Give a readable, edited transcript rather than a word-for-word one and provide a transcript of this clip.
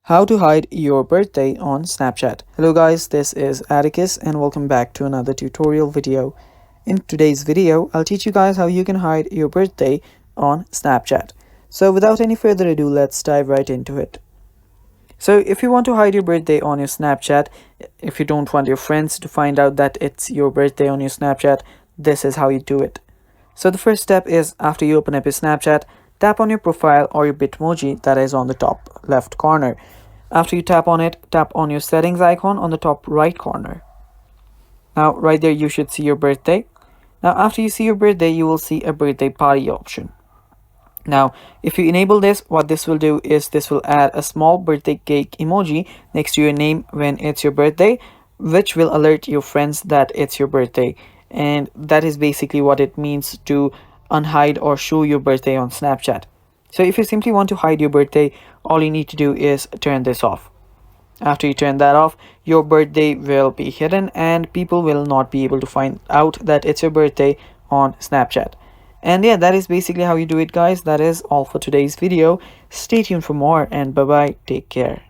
How to hide your birthday on Snapchat. Hello guys, this is Atticus and welcome back to another tutorial video. In today's video, I'll teach you guys how you can hide your birthday on Snapchat. So without any further ado, let's dive right into it. So if you want to hide your birthday on your Snapchat, if you don't want your friends to find out that it's your birthday on your Snapchat, this is how you do it. So the first step is, after you open up your Snapchat, tap on your profile or your Bitmoji that is on the top left corner. After you tap on it, tap on your settings icon on the top right corner. Now right there you should see your birthday. Now after you see your birthday, you will see a birthday party option. Now if you enable this, what this will do is this will add a small birthday cake emoji next to your name when it's your birthday, which will alert your friends that it's your birthday. And that is basically what it means to unhide or show your birthday on Snapchat. So if you simply want to hide your birthday, all you need to do is turn this off. After you turn that off, your birthday will be hidden and people will not be able to find out that it's your birthday on Snapchat. And yeah, that is basically how you do it, guys. That is all for today's video. Stay tuned for more and bye bye. Take care.